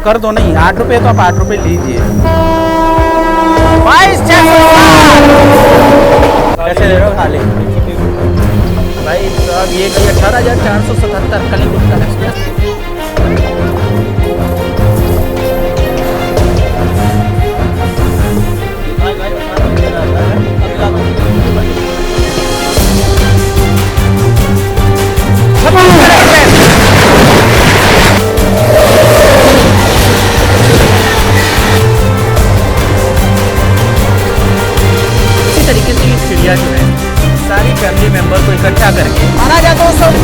कर दो नहीं, 8 रुपये तो आप 8 रुपये लीजिए। 22,600 कैसे दे रहे हो थाली भाई साहब? ये गई 18,477 कलिंग उत्कल एक्सप्रेस। इसी तरीके से ये चिड़िया जो है सारी फैमिली मेंबर को इकट्ठा करके माना जाता है 200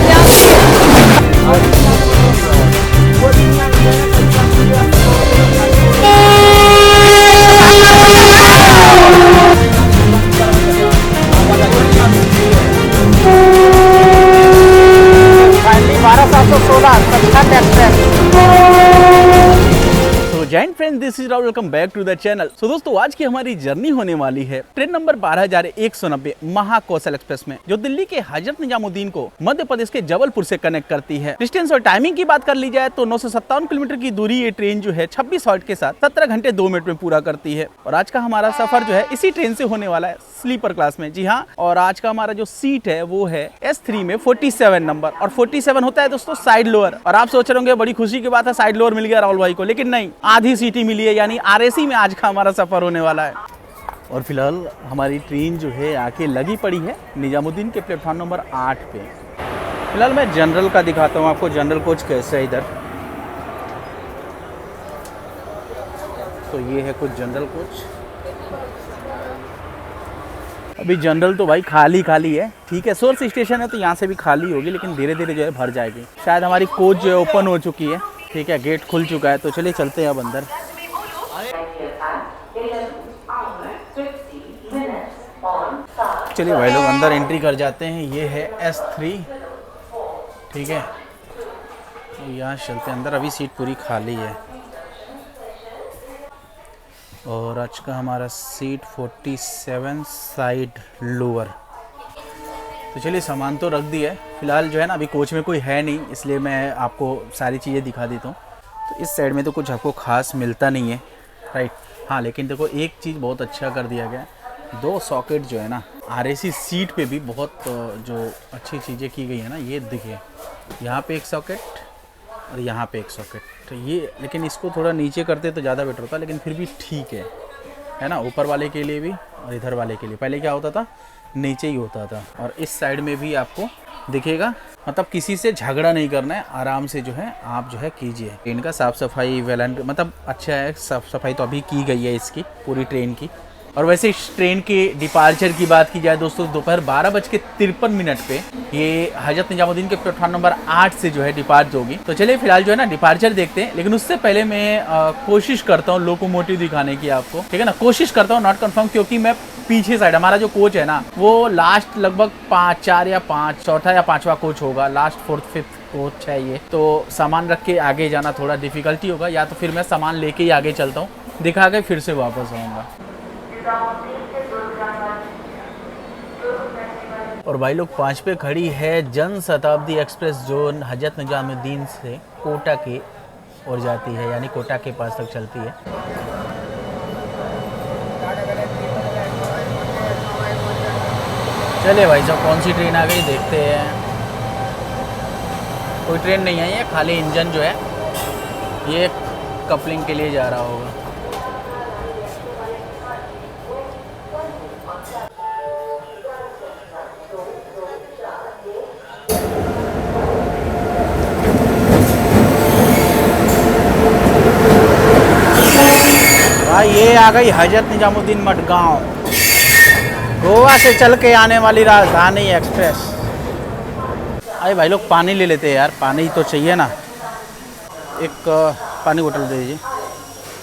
जैन friend, this is Rahul, welcome back to the channel. So दोस्तों, आज की हमारी जर्नी होने वाली है ट्रेन नंबर 12,190 महाकोशल एक्सप्रेस में, जो दिल्ली के हजरत निजामुद्दीन को मध्य प्रदेश के जबलपुर से कनेक्ट करती है। डिस्टेंस और टाइमिंग की बात कर ली जाए तो 957 किलोमीटर की दूरी ये ट्रेन जो है 26 हॉल्ट के साथ 17 घंटे 2 मिनट में पूरा करती है। और आज का हमारा सफर जो है इसी ट्रेन से होने वाला है, स्लीपर क्लास में। जी हाँ, और आज का हमारा जो सीट है वो है S3 में 47 नंबर, और 47 होता है दोस्तों साइड लोअर। और आप सोच रहे होंगे बड़ी खुशी की बात है साइड लोअर मिल गया राहुल भाई को, लेकिन नहीं, आधी सीट ही मिली है, यानी RAC में आज का हमारा सफर होने वाला है। और फिलहाल हमारी ट्रेन जो है आके लगी पड़ी है निजामुद्दीन के प्लेटफॉर्म नंबर 8 पे। फिलहाल मैं जनरल का दिखाता हूँ आपको, जनरल कोच कैसे है इधर। तो ये है कुछ जनरल कोच। अभी जनरल तो भाई खाली खाली है, ठीक है, सोर्स स्टेशन है तो यहाँ से भी खाली होगी, लेकिन धीरे धीरे जो है भर जाएगी। शायद हमारी कोच जो है ओपन हो चुकी है, ठीक है, गेट खुल चुका है। तो चलिए चलते हैं अब अंदर। चलिए भाई लोग अंदर एंट्री कर जाते हैं। ये है S3, ठीक है, तो यहाँ चलते हैं अंदर। अभी सीट पूरी खाली है। और आज का हमारा सीट 47 साइड लोअर। तो चलिए सामान तो रख दिया है। फिलहाल जो है ना अभी कोच में कोई है नहीं, इसलिए मैं आपको सारी चीज़ें दिखा देता हूँ। तो इस साइड में तो कुछ आपको खास मिलता नहीं है, राइट। हाँ, लेकिन देखो एक चीज़ बहुत अच्छा कर दिया गया, 2 सॉकेट जो है ना RAC सीट पे भी बहुत जो अच्छी चीज़ें की गई है ना, ये देखिए, यहाँ पे एक सॉकेट और यहाँ पे एक सॉकेट। तो ये, लेकिन इसको थोड़ा नीचे करते तो ज़्यादा बेटर होता, लेकिन फिर भी ठीक है ना, ऊपर वाले के लिए भी और इधर वाले के लिए। पहले क्या होता था, नीचे ही होता था। और इस साइड में भी आपको दिखेगा, मतलब किसी से झगड़ा नहीं करना है, आराम से जो है आप जो है कीजिए। ट्रेन का साफ़ सफाई वेल मतलब अच्छा है, साफ़ सफाई तो अभी की गई है इसकी पूरी ट्रेन की। और वैसे इस ट्रेन के डिपार्चर की बात की जाए दोस्तों, दोपहर 12:53 पे ये हजरत निजामुद्दीन के प्लेटफॉर्म नंबर 8 से जो है डिपार्च होगी। तो चलिए फिलहाल जो है ना डिपार्चर देखते हैं, लेकिन उससे पहले मैं कोशिश करता हूँ लोकोमोटिव दिखाने की आपको, ठीक है ना। कोशिश करता हूँ, नॉट कंफर्म, क्योंकि मैं पीछे साइड, हमारा जो कोच है ना वो लास्ट लगभग 4 या 5, चौथा या 5वां कोच होगा, लास्ट 4th 5th कोच है ये। तो सामान रख के आगे जाना थोड़ा डिफिकल्टी होगा, या तो फिर मैं सामान लेके ही आगे चलता हूँ, दिखा के फिर से वापस आऊँगा। और भाई लोग 5 पे खड़ी है जन शताब्दी एक्सप्रेस, जो हजरत निजामुद्दीन से कोटा की ओर जाती है, यानी कोटा के पास तक चलती है। चलिए भाई साहब, कौन सी ट्रेन आ गई देखते हैं। कोई ट्रेन नहीं आई है, खाली इंजन जो है ये कपलिंग के लिए जा रहा होगा। ये आ गई हजरत निजामुद्दीन मडगांव, गोवा से चल के आने वाली राजधानी एक्सप्रेस। अरे भाई लोग पानी ले लेते हैं यार, पानी तो चाहिए ना। एक पानी बोतल दे दीजिए।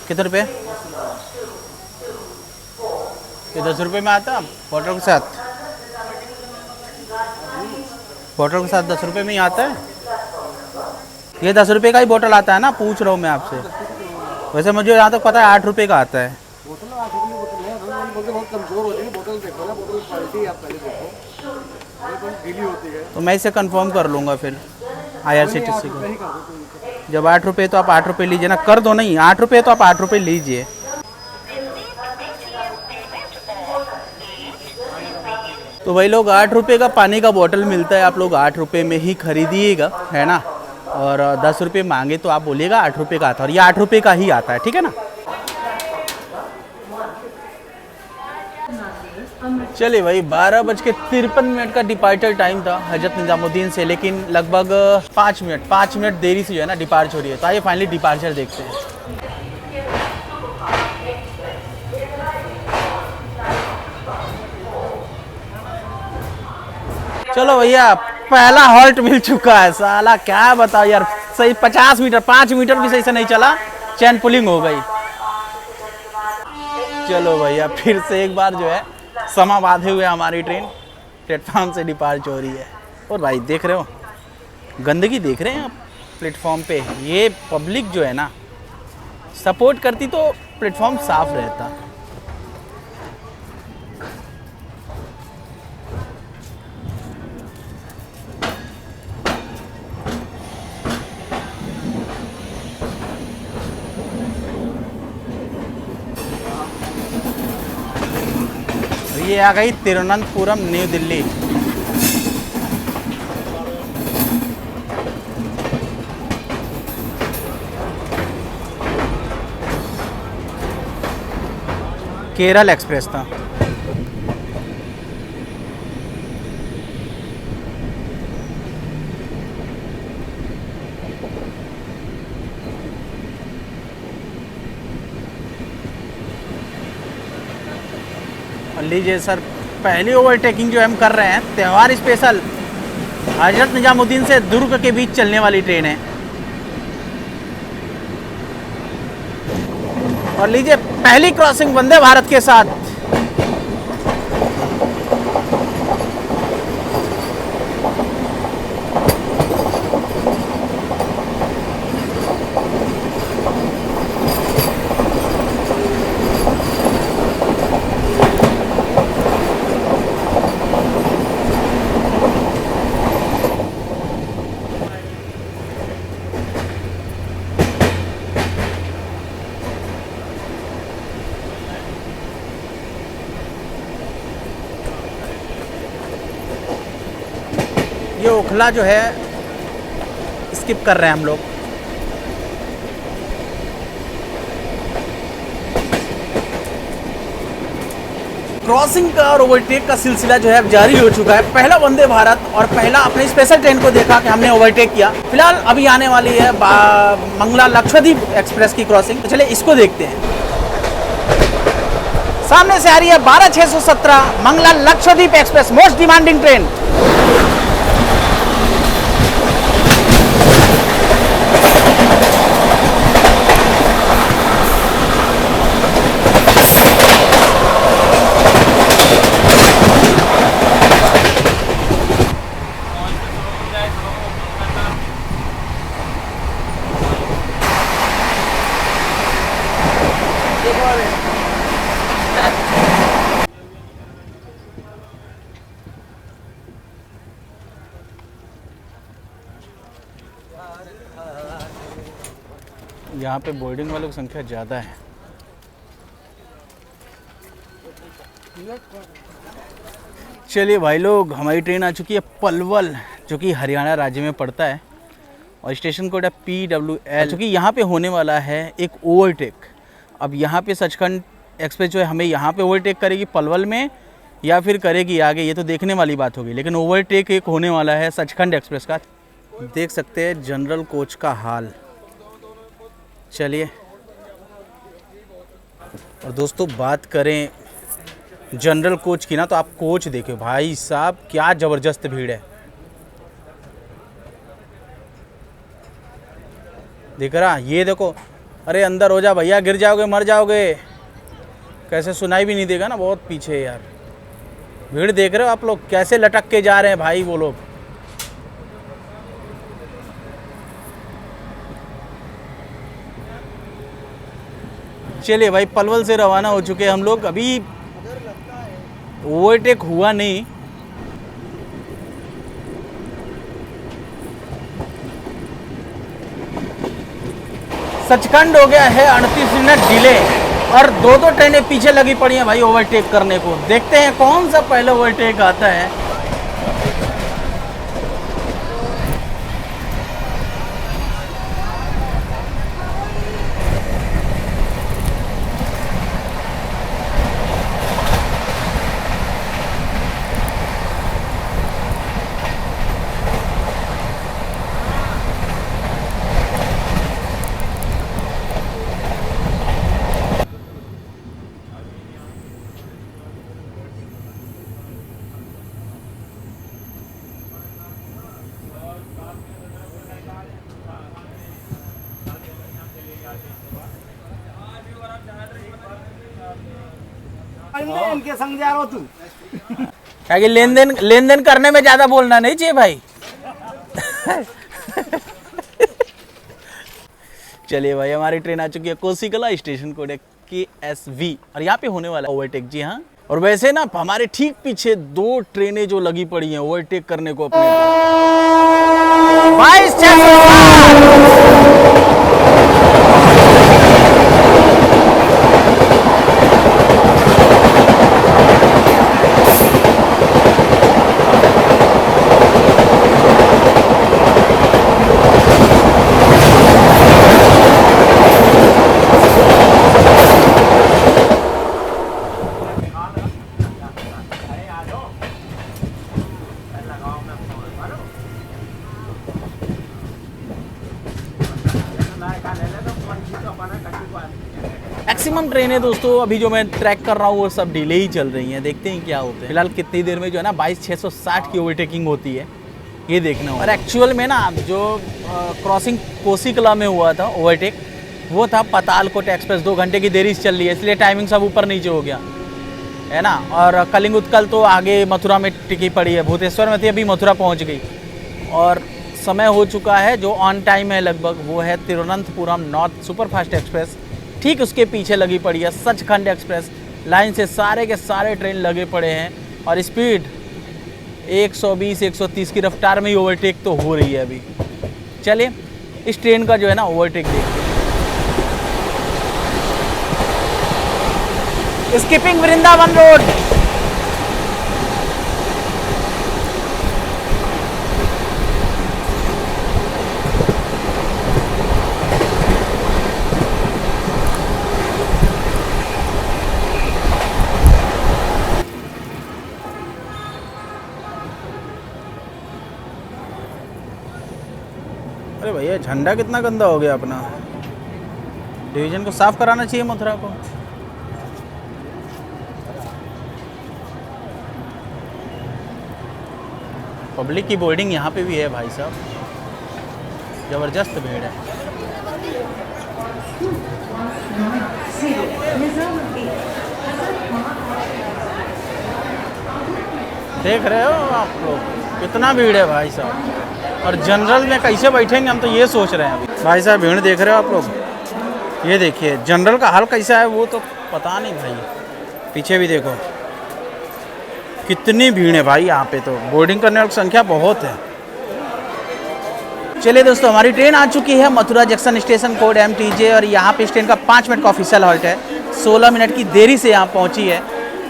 कितने रुपये? ये 10 रुपये में आता है बोतल के साथ? बोतल के साथ 10 रुपये में ही आता है? ये 10 रुपये का ही बोतल आता है ना, पूछ रहा हूँ मैं आपसे। वैसे मुझे यहाँ तक पता है 8 रुपये का आता है। बोतल 8 रुपये की बोतल है, बोतल बहुत कमजोर होती है। बोतल देखो ना, बोतल क्वालिटी आप पहले देखो, ये तो गीली होती है। तो मैं इसे कंफर्म कर लूँगा फिर। IRCTC को। जब 8 रुपये तो आप 8 रुपये लीजिए ना, कर दो नहीं, 8 रुपये तो आप 8 रुपये लीजिए। तो वही लोग 8 रुपये का पानी का बोतल मिलता है, आप लोग 8 रुपये में ही खरीदिएगा, है ना। और 10 रुपये मांगे तो आप बोलिएगा 8 रुपये का आता है, और ये 8 रुपये का ही आता है, ठीक है ना। चलिए भाई, 12:53 का डिपार्चर टाइम था हजरत निजामुद्दीन से, लेकिन लगभग 5 मिनट देरी से जो है ना डिपार्चर हो रही है। तो आइए फाइनली डिपार्चर देखते हैं। चलो भैया, पहला हॉल्ट मिल चुका है। साला क्या बताओ यार, सही 50 मीटर 5 मीटर भी सही से नहीं चला, चैन पुलिंग हो गई। चलो भैया, फिर से एक बार जो है समा बांधे हुए हमारी ट्रेन प्लेटफॉर्म से डिपार्च हो रही है। और भाई देख रहे हो, गंदगी देख रहे हैं आप प्लेटफॉर्म पे। ये पब्लिक जो है ना सपोर्ट करती तो प्लेटफॉर्म साफ रहता। ये आ गई तिरुवनंतपुरम न्यू दिल्ली। केरल एक्सप्रेस था। लीजिए सर, पहली ओवरटेकिंग जो हम कर रहे हैं, त्यौहार स्पेशल हजरत निजामुद्दीन से दुर्ग के बीच चलने वाली ट्रेन है। और लीजिए पहली क्रॉसिंग वंदे भारत के साथ। ये ओखला जो है स्किप कर रहे हैं हम लोग। क्रॉसिंग का और ओवरटेक का सिलसिला जो है अब जारी हो चुका है। पहला वंदे भारत और पहला अपने स्पेशल ट्रेन को देखा कि हमने ओवरटेक किया। फिलहाल अभी आने वाली है मंगला लक्षद्वीप एक्सप्रेस की क्रॉसिंग। तो चलिए इसको देखते हैं। सामने से आ रही है 12617 Mangala Lakshadweep express, most demanding train. यहाँ पे बोर्डिंग वालों की संख्या ज़्यादा है। चलिए भाई लोग, हमारी ट्रेन आ चुकी है पलवल, जो कि हरियाणा राज्य में पड़ता है, और स्टेशन कोड है PWL। क्योंकि यहाँ पे होने वाला है एक ओवरटेक। अब यहाँ पे सचखंड एक्सप्रेस जो है हमें यहाँ पे ओवरटेक करेगी पलवल में, या फिर करेगी आगे, ये तो देखने वाली बात होगी। लेकिन ओवरटेक एक होने वाला है सचखंड एक्सप्रेस का। देख सकते हैं जनरल कोच का हाल। चलिए, और दोस्तों बात करें जनरल कोच की ना, तो आप कोच देखिए भाई साहब, क्या ज़बरदस्त भीड़ है। दिख रहा, ये देखो, अरे अंदर हो जा भैया, गिर जाओगे मर जाओगे। कैसे सुनाई भी नहीं देगा ना, बहुत पीछे है यार। भीड़ देख रहे हो आप लोग, कैसे लटक के जा रहे हैं भाई वो लोग। चलिए भाई, पलवल से रवाना हो चुके हम लोग। अभी ओवरटेक हुआ नहीं, सचखंड हो गया है 38 मिनट डिले और दो ट्रेनें पीछे लगी पड़ी हैं भाई ओवरटेक करने को। देखते हैं कौन सा पहले ओवरटेक आता है। इनके संग जा रहा तू। क्या कि लेन देन करने में ज्यादा बोलना नहीं चाहिए भाई। चलिए भाई, हमारी ट्रेन आ चुकी है कोसीकला, स्टेशन कोड है KSV और यहाँ पे होने वाला ओवरटेक। जी हाँ, और वैसे ना हमारे ठीक पीछे 2 ट्रेनें जो लगी पड़ी हैं ओवरटेक करने को अपने 22,660। मैक्सिमम ट्रेनें दोस्तों अभी जो मैं ट्रैक कर रहा हूँ वो सब डिले ही चल रही हैं। देखते हैं क्या होता है। फिलहाल कितनी देर में जो है ना 22,660 की ओवरटेकिंग होती है, ये देखना होगा। और एक्चुअल में ना जो क्रॉसिंग कोसीकला में हुआ था ओवरटेक, वो था पातालकोट एक्सप्रेस। 2 घंटे की देरी से चल रही है, इसलिए टाइमिंग सब ऊपर नीचे हो गया है ना। और कलिंग उत्कल तो आगे मथुरा में टिकी पड़ी है, भूतेश्वर में थी, अभी मथुरा पहुँच गई। और समय हो चुका है जो ऑन टाइम है लगभग, वो है तिरुवनंतपुरम नॉर्थ सुपरफास्ट एक्सप्रेस। ठीक उसके पीछे लगी पड़ी है सचखंड एक्सप्रेस। लाइन से सारे के सारे ट्रेन लगे पड़े हैं और स्पीड 120-130 की रफ्तार में ही ओवरटेक तो हो रही है अभी। चलिए इस ट्रेन का जो है ना ओवरटेक देखते हैं। Skipping Vrindavan road. अरे भैया, झंडा कितना गंदा हो गया अपना। डिवीजन को साफ कराना चाहिए मथुरा को। पब्लिक की बोर्डिंग यहाँ पे भी है भाई साहब, जबरदस्त भीड़ है। देख रहे हो आप लोग कितना भीड़ है भाई साहब। और जनरल में कैसे बैठेंगे हम तो ये सोच रहे हैं अभी। भाई साहब भीड़ देख रहे हो आप लोग, ये देखिए जनरल का हाल कैसा है वो तो पता नहीं भाई। पीछे भी देखो कितनी भीड़ है भाई, यहाँ पे तो बोर्डिंग करने वालों की संख्या बहुत है। चलिए दोस्तों, हमारी ट्रेन आ चुकी है Mathura junction, station code MTJ। और यहाँ पे इस ट्रेन का 5 मिनट का ऑफिशियल हॉल्ट है। 16 मिनट की देरी से यहाँ पहुँची है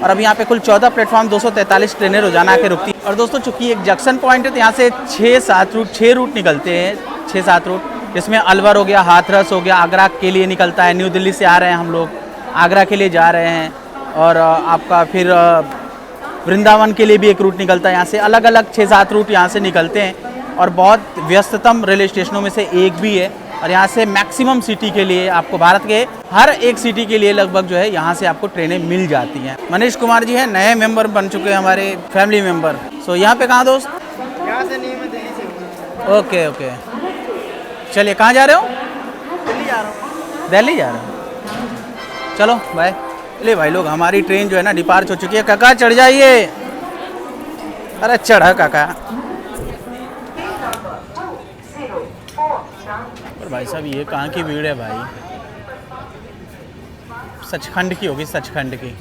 और अभी यहाँ पे कुल 14 प्लेटफॉर्म 243 ट्रेनें रोजाना आके रुकती हैं। और दोस्तों चूँकि एक जंक्शन पॉइंट है तो यहाँ से 6 रूट निकलते हैं, 6-7 रूट, जिसमें अलवर हो गया, हाथरस हो गया, आगरा के लिए निकलता है। न्यू दिल्ली से आ रहे हैं हम लोग, आगरा के लिए जा रहे हैं। और आपका फिर वृंदावन के लिए भी एक रूट निकलता है। यहाँ से अलग अलग 6-7 रूट यहाँ से निकलते हैं और बहुत व्यस्ततम रेलवे स्टेशनों में से एक भी है। और यहाँ से मैक्सिमम सिटी के लिए, आपको भारत के हर एक सिटी के लिए लगभग जो है यहाँ से आपको ट्रेनें मिल जाती हैं। मनीष कुमार जी हैं, नए मेंबर बन चुके हैं हमारे फैमिली मेंबर। सो यहाँ पे कहाँ दोस्त? यहाँ से नहीं, मैं दिल्ली से। ओके ओके, चलिए कहाँ जा रहे हो? दिल्ली जा रहा हूँ। दिल्ली जा रहे हो, चलो बाय। ले भाई लोग, हमारी ट्रेन जो है ना डिपार्च हो चुकी है। काका चढ़ जाइए। अरे चढ़ा काका। और भाई साहब ये कहाँ की भीड़ है भाई? सचखंड की होगी, सचखंड की।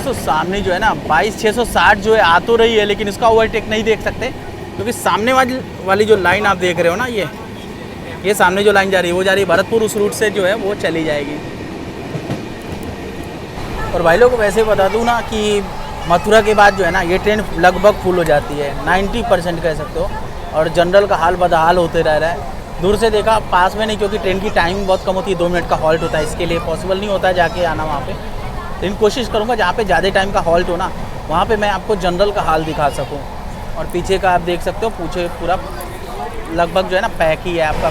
दोस्तों सामने जो है ना 22,660 जो है आ तो रही है, लेकिन इसका ओवरटेक नहीं देख सकते क्योंकि सामने वाली जो लाइन आप देख रहे हो ना, ये सामने जो लाइन जा रही है वो जा रही है भरतपुर, उस रूट से जो है वो चली जाएगी। और भाई लोग वैसे बता दूँ ना कि मथुरा के बाद जो है ना ये ट्रेन लगभग फुल हो जाती है, 90% कह सकते हो। और जनरल का हाल बदहाल होते रह रहा है। दूर से देखा, पास में नहीं, क्योंकि ट्रेन की टाइमिंग बहुत कम होती है, 2 मिनट का हॉल्ट होता है, इसके लिए पॉसिबल नहीं होता है जाके आना वहाँ पे। लेकिन कोशिश करूँगा जहाँ पे ज़्यादा टाइम का हॉल्ट हो ना, वहाँ पे मैं आपको जनरल का हाल दिखा सकूँ। और पीछे का आप देख सकते हो, पूछे पूरा लगभग जो है ना पैक ही है आपका।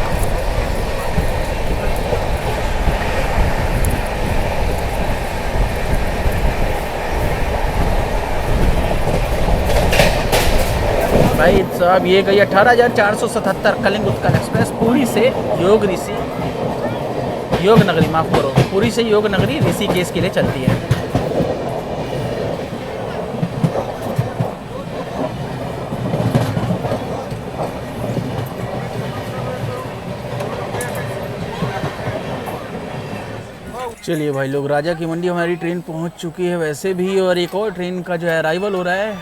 भाई साहब ये गई 18,477 कलिंग उत्कल एक्सप्रेस पुरी से योग नगरी, माफ़ करो, पुरी से योग नगरी ऋषिकेश के लिए चलती है। चलिए भाई लोग, राजा की मंडी हमारी ट्रेन पहुंच चुकी है वैसे भी, और एक और ट्रेन का जो है अराइवल हो रहा है।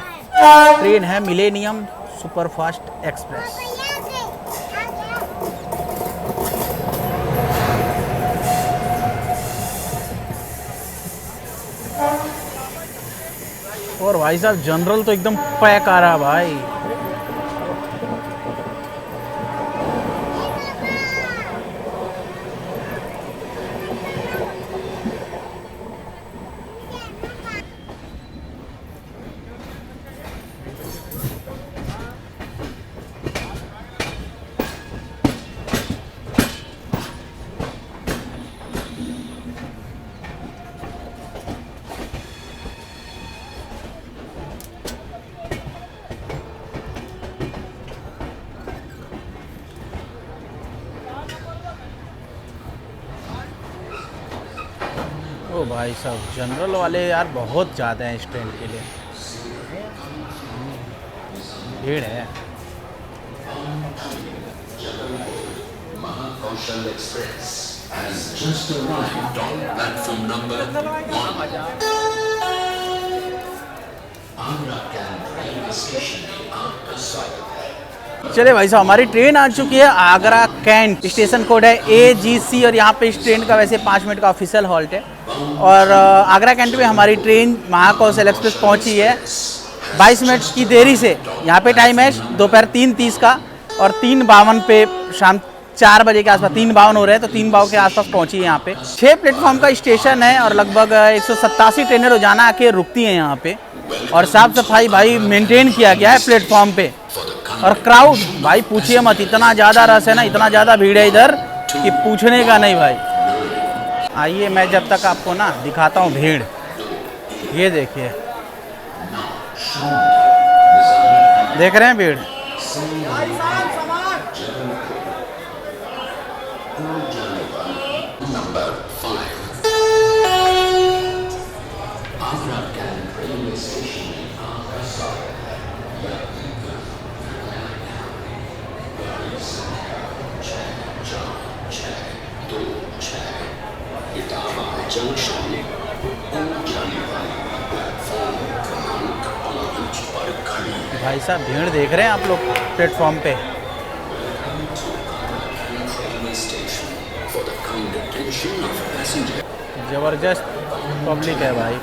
ट्रेन है मिलेनियम सुपरफास्ट एक्सप्रेस। और भाई साहब जनरल तो एकदम पैक आ रहा भाई। ओ भाई साहब जनरल वाले यार बहुत ज़्यादा हैं इस ट्रेन के लिए, भीड़ है। Mahakaushal Express has just arrived on platform number 1. Agra Camp Railway Station में आपका स्वागत है। चले भाई साहब, हमारी ट्रेन आ चुकी है आगरा कैंट, स्टेशन कोड है AGC, और यहाँ पे इस ट्रेन का वैसे 5 मिनट का ऑफिशियल हॉल्ट है। और आगरा कैंट में हमारी ट्रेन महाकौशल एक्सप्रेस पहुँची है 22 मिनट की देरी से। यहाँ पे टाइम है दोपहर 3:30 का, और 3:52 पे शाम 4 बजे के आसपास, 3:52 हो रहे हैं, तो 3:52 के आसपास पहुँची है यहाँ पे। 6 प्लेटफॉर्म का स्टेशन है और लगभग 187 ट्रेनें रोजाना आके रुकती हैं यहाँ पे। और साफ सफाई भाई मेंटेन किया गया है प्लेटफॉर्म पे। और क्राउड भाई पूछिए मत, इतना ज़्यादा रस है ना, इतना ज़्यादा भीड़ है इधर कि पूछने का नहीं भाई। आइए मैं जब तक आपको ना दिखाता हूँ भीड़। ये देखिए, देख रहे हैं भीड़। भाई साहब भीड़ देख रहे हैं आप लोग प्लेटफॉर्म पे। ज़बरदस्त पब्लिक है भाई,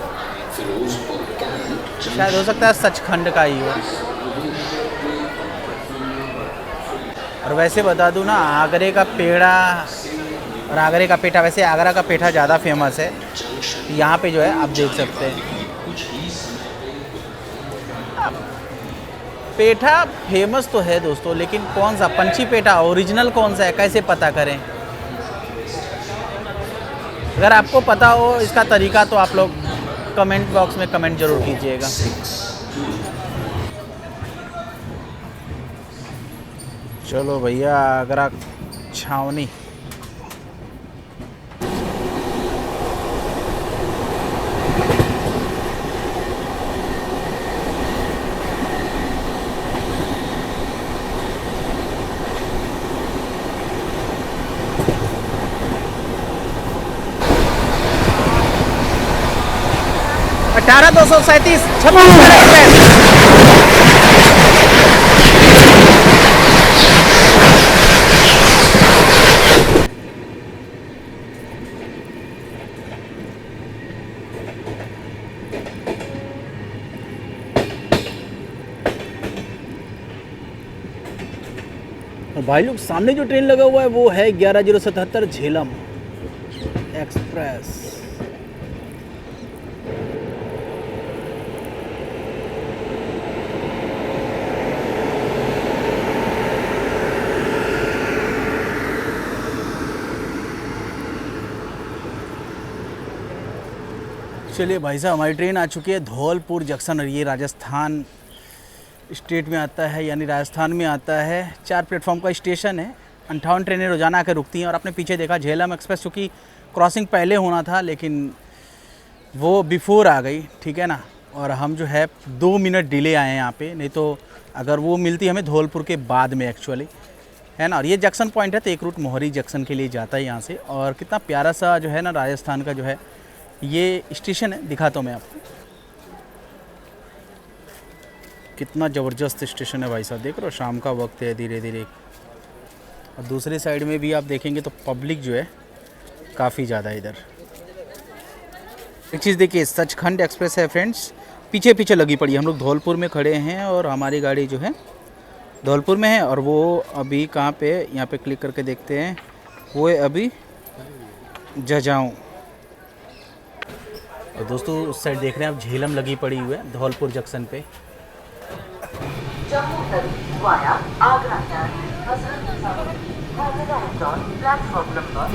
शायद हो सकता है सचखंड का ही हो। और वैसे बता दूं ना, आगरे का पेड़ा और आगरे का पेठा, वैसे आगरा का पेठा ज़्यादा फेमस है यहाँ पे जो है, आप देख सकते हैं। पेठा फेमस तो है दोस्तों, लेकिन कौन सा पंची पेठा ओरिजिनल कौन सा है कैसे पता करें? अगर आपको पता हो इसका तरीका तो आप लोग कमेंट बॉक्स में कमेंट जरूर कीजिएगा। चलो भैया आगरा छावनी। 18,237 छत्तीसगढ़ एक्सप्रेस। और भाई लोग सामने जो ट्रेन लगा हुआ है वो है 11,077 झेलम एक्सप्रेस। चलिए भाई साहब, हमारी ट्रेन आ चुकी है धौलपुर जंक्शन और ये राजस्थान स्टेट में आता है, यानी राजस्थान में आता है। 4 प्लेटफॉर्म का स्टेशन है। 58 ट्रेनें रोजाना आकर रुकती हैं। और आपने पीछे देखा झेलम एक्सप्रेस, क्योंकि क्रॉसिंग पहले होना था लेकिन वो बिफोर आ गई, ठीक है ना। और हम जो है 2 मिनट डिले आए हैं यहाँ पे, नहीं तो अगर वो मिलती हमें धौलपुर के बाद में एक्चुअली, है ना। और ये जंक्शन पॉइंट है तो एक रूट मोहरी जंक्शन के लिए जाता है यहाँ से। और कितना प्यारा सा जो है ना राजस्थान का जो है ये स्टेशन है, दिखाता हूँ मैं आपको। कितना ज़बरदस्त स्टेशन है भाई साहब, देख रहे हो, शाम का वक्त है धीरे धीरे। और दूसरे साइड में भी आप देखेंगे तो पब्लिक जो है काफ़ी ज़्यादा है इधर। एक चीज़ देखिए, सचखंड एक्सप्रेस है फ्रेंड्स, पीछे पीछे लगी पड़ी है। हम लोग धौलपुर में खड़े हैं और हमारी गाड़ी जो है धौलपुर में है। और वो अभी कहाँ पे, यहाँ पे क्लिक करके देखते हैं, वो है अभी जजाऊँ। और दोस्तों उस साइड देख रहे हैं आप, झेलम लगी पड़ी हुई है धौलपुर जंक्शन पे। Jammu Tawi via Agra platform number संख्या 110।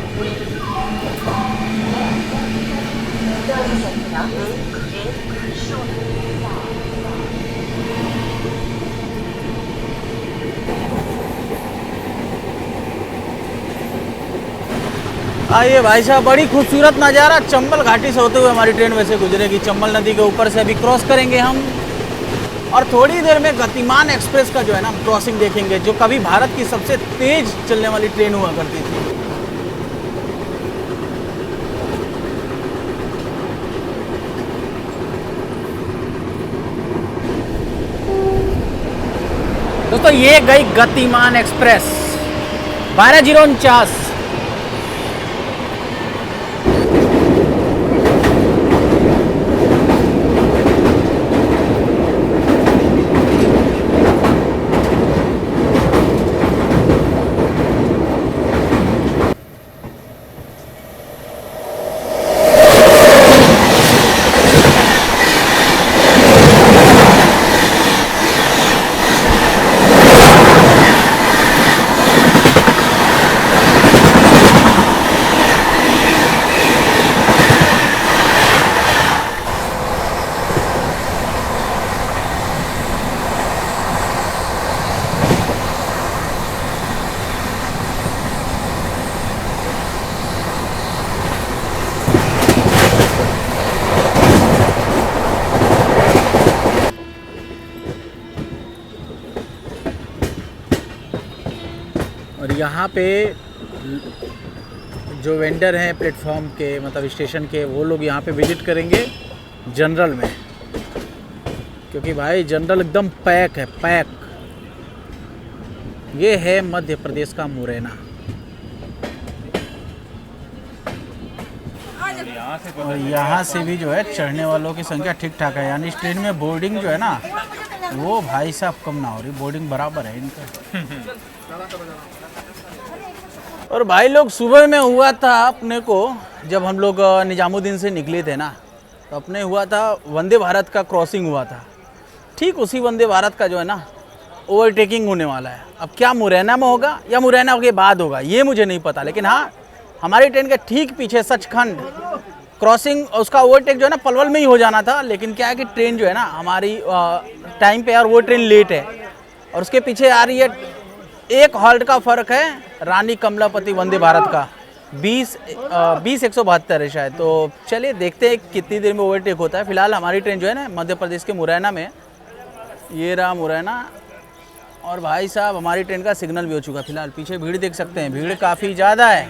आइए भाई साहब, बड़ी खूबसूरत नज़ारा चंबल घाटी से होते हुए हमारी ट्रेन वैसे गुजरेगी। चंबल नदी के ऊपर से अभी क्रॉस करेंगे हम, और थोड़ी देर में गतिमान एक्सप्रेस का जो है ना क्रॉसिंग देखेंगे, जो कभी भारत की सबसे तेज चलने वाली ट्रेन हुआ करती थी। दोस्तों ये गई गतिमान एक्सप्रेस 12,049। और यहाँ पे जो वेंडर हैं प्लेटफॉर्म के, मतलब स्टेशन के, वो लोग यहाँ पे विजिट करेंगे जनरल में, क्योंकि भाई जनरल एकदम पैक है, पैक। ये है मध्य प्रदेश का मुरैना। और यहाँ से भी जो है चढ़ने वालों की संख्या ठीक ठाक है, यानी इस ट्रेन में बोर्डिंग जो है ना वो भाई साहब कम ना हो रही, बोर्डिंग बराबर है इनका। और भाई लोग सुबह में हुआ था अपने को, जब हम लोग निजामुद्दीन से निकले थे ना, तो अपने हुआ था वंदे भारत का क्रॉसिंग हुआ था। ठीक उसी वंदे भारत का जो है ना ओवरटेकिंग होने वाला है। अब क्या मुरैना में होगा या मुरैना के बाद होगा ये मुझे नहीं पता, लेकिन हाँ हमारी ट्रेन के ठीक पीछे सचखंड क्रॉसिंग, उसका ओवरटेक जो है ना पलवल में ही हो जाना था। लेकिन क्या है कि ट्रेन जो है ना हमारी टाइम पे, और वो ट्रेन लेट है, और उसके पीछे आ रही है। एक हॉल्ट का फ़र्क है रानी कमलापति वंदे भारत का, 20-172 है शायद। तो चलिए देखते हैं कितनी देर में ओवरटेक होता है। फिलहाल हमारी ट्रेन जो है ना मध्य प्रदेश के मुरैना में, ये रहा मुरैना। और भाई साहब हमारी ट्रेन का सिग्नल भी हो चुका। फिलहाल पीछे भीड़ देख सकते हैं, भीड़ काफ़ी ज़्यादा है।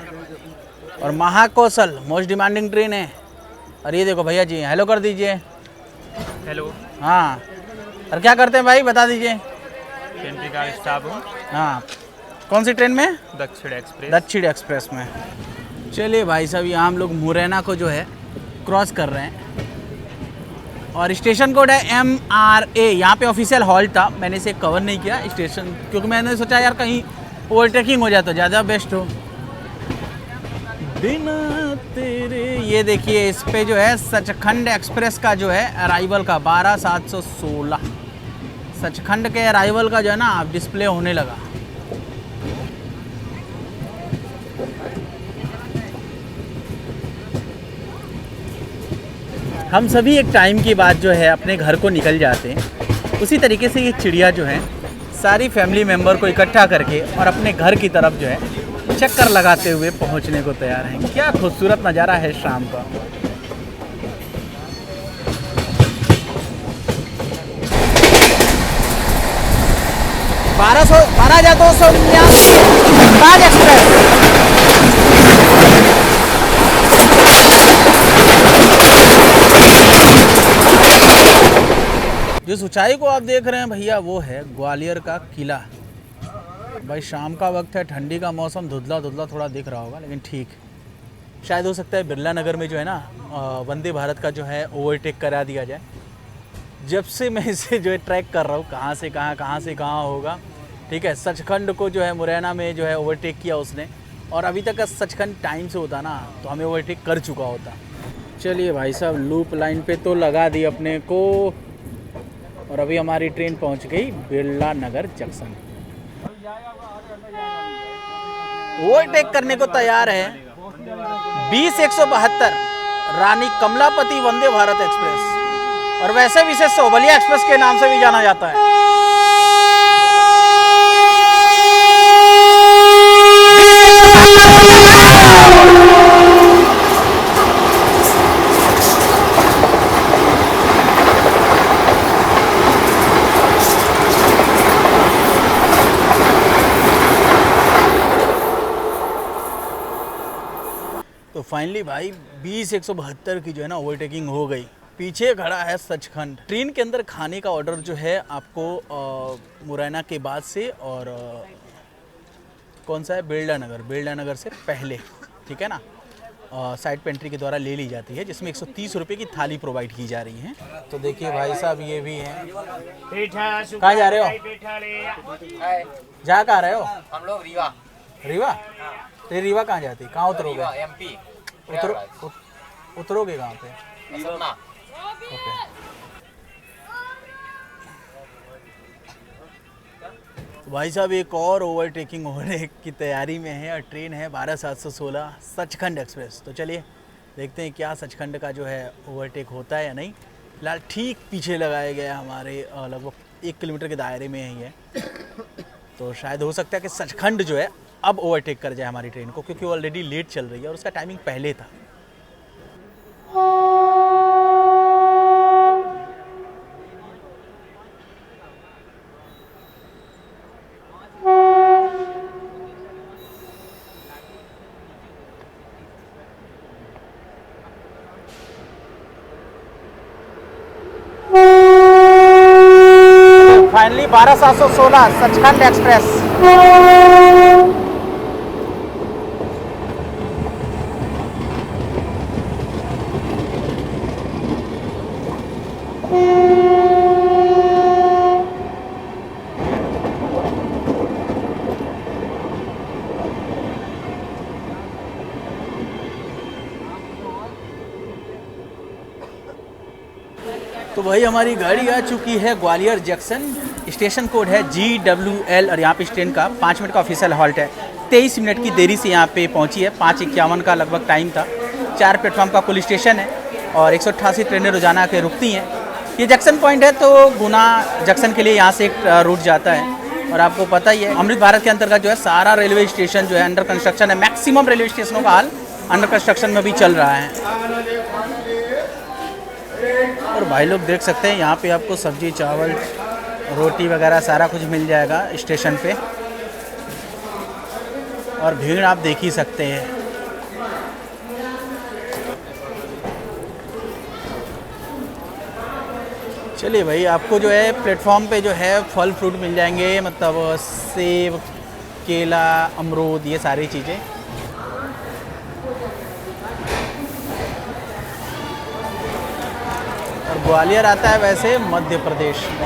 और महाकौशल मोस्ट डिमांडिंग ट्रेन है। और ये देखो भैया जी, हेलो कर दीजिए। हेलो, हाँ, और क्या करते हैं भाई बता दीजिए। पेंट्री का स्टाफ हूँ, हाँ, कौन सी ट्रेन में? दक्षिण एक्सप्रेस। दक्षिण एक्सप्रेस में। चलिए भाई साहब, यहाँ हम लोग मुरैना को जो है क्रॉस कर रहे हैं और स्टेशन कोड है MRA। यहाँ पे ऑफिशियल हॉल्ट था, मैंने इसे कवर नहीं किया स्टेशन, क्योंकि मैंने सोचा यार कहीं ओवरटेकिंग हो जाए तो ज़्यादा बेस्ट हो। बिना तेरे, ये देखिए इस पे जो है सचखंड एक्सप्रेस का जो है अराइवल का 12/7/16 सचखंड के अराइवल का जो है ना आप डिस्प्ले होने लगा। हम सभी एक टाइम के बाद जो है अपने घर को निकल जाते हैं, उसी तरीके से ये चिड़िया जो है सारी फैमिली मेम्बर को इकट्ठा करके और अपने घर की तरफ जो है चक्कर लगाते हुए पहुंचने को तैयार हैं। क्या खूबसूरत नज़ारा है शाम का। बारह 12,299 ताज एक्सप्रेस। जिस ऊंचाई को आप देख रहे हैं भैया वो है ग्वालियर का किला। भाई शाम का वक्त है, ठंडी का मौसम, धुंधला धुंधला थोड़ा दिख रहा होगा लेकिन ठीक, शायद हो सकता है बिरला नगर में जो है ना वंदे भारत का जो है ओवरटेक करा दिया जाए। जब से मैं इसे जो है ट्रैक कर रहा हूँ कहाँ से कहाँ होगा, ठीक है। सचखंड को जो है मुरैना में जो है ओवरटेक किया उसने, और अभी तक सचखंड टाइम से होता ना तो हमें ओवरटेक कर चुका होता। चलिए भाई साहब, लूप लाइन पे तो लगा दी अपने को और अभी हमारी ट्रेन पहुंच गई बिरला नगर जंक्शन। ओवरटेक करने को तैयार है 20-172 रानी कमलापति वंदे भारत एक्सप्रेस, और वैसे भी इसे सोबलिया एक्सप्रेस के नाम से भी जाना जाता है। तो फाइनली भाई 20-172 की जो है ना ओवरटेकिंग हो गई। पीछे खड़ा है सचखंड। ट्रेन के अंदर खाने का ऑर्डर जो है आपको मुरैना के बाद से और कौन सा है, बिरला नगर से पहले, ठीक है ना, साइड पेंट्री के द्वारा ले ली जाती है, जिसमें 130 रुपये की थाली प्रोवाइड की जा रही है। तो देखिए भाई साहब ये भी हैं। कहाँ जा रहे हो? जा कहाँ रहे हो? हम लोग रीवा। रीवा? तो रीवा कहाँ जाती, कहाँ उतरोगे? MP। उतरोगे कहाँ पे? सतना। ओके। तो भाई साहब एक और ओवरटेकिंग होने की तैयारी में है और ट्रेन है 12/7/16 सचखंड एक्सप्रेस। तो चलिए देखते हैं क्या सचखंड का जो है ओवरटेक होता है या नहीं। फिलहाल ठीक पीछे लगाया गया हमारे लगभग 1 किलोमीटर के दायरे में ही है, तो शायद हो सकता है कि सचखंड जो है अब ओवरटेक कर जाए हमारी ट्रेन को, क्योंकि वो ऑलरेडी लेट चल रही है और उसका टाइमिंग पहले था। Finally 12/7/16 Sachkhand express. तो भाई हमारी गाड़ी आ चुकी है ग्वालियर जंक्शन। स्टेशन कोड है GWL और यहाँ पे ट्रेन का 5 मिनट का ऑफिशियल हॉल्ट है। 23 मिनट की देरी से यहाँ पे पहुँची है। 5:51 का लगभग टाइम था। 4 प्लेटफॉर्म का कुल स्टेशन है और 188 ट्रेनें रोजाना के रुकती हैं। ये जंक्शन पॉइंट है, तो गुना जंक्शन के लिए यहाँ से एक रूट जाता है और आपको पता ही है अमृत भारत के अंतर्गत जो है सारा रेलवे स्टेशन जो है अंडर कंस्ट्रक्शन है। मैक्सिमम रेलवे स्टेशनों का हाल अंडर कंस्ट्रक्शन में भी चल रहा है। और भाई लोग देख सकते हैं यहाँ पे आपको सब्जी, चावल, रोटी वगैरह सारा कुछ मिल जाएगा स्टेशन पे, और भीड़ आप देख ही सकते हैं। चलिए भाई, आपको जो है प्लेटफॉर्म पे जो है फल फ्रूट मिल जाएंगे, मतलब सेब, केला, अमरूद, ये सारी चीज़ें। और ग्वालियर आता है वैसे मध्य प्रदेश में।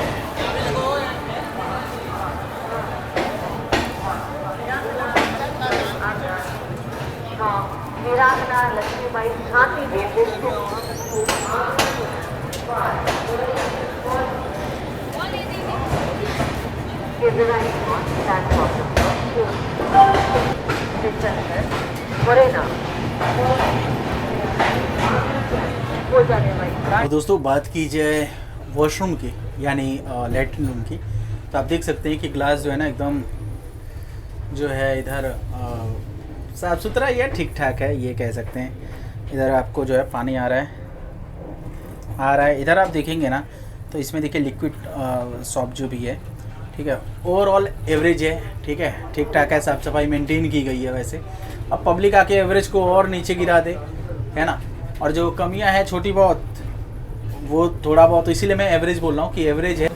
वीरांगना लक्ष्मीबाई झांसी रेलवे और दोस्तों बात की जाए वॉशरूम की, यानी लेटरिन रूम की, तो आप देख सकते हैं कि ग्लास जो है ना एकदम जो है इधर साफ़ सुथरा या ठीक ठाक है, ये कह सकते हैं। इधर आपको जो है पानी आ रहा है। इधर आप देखेंगे ना तो इसमें देखिए लिक्विड सॉप जो भी है, ठीक है, ओवरऑल एवरेज है, ठीक है, ठीक ठाक है, साफ़ सफाई मेंटेन की गई है। वैसे अब पब्लिक आके एवरेज को और नीचे गिरा दे, है ना, और जो कमियां हैं छोटी बहुत, वो थोड़ा बहुत, तो इसीलिए मैं एवरेज बोल रहा हूँ कि एवरेज है।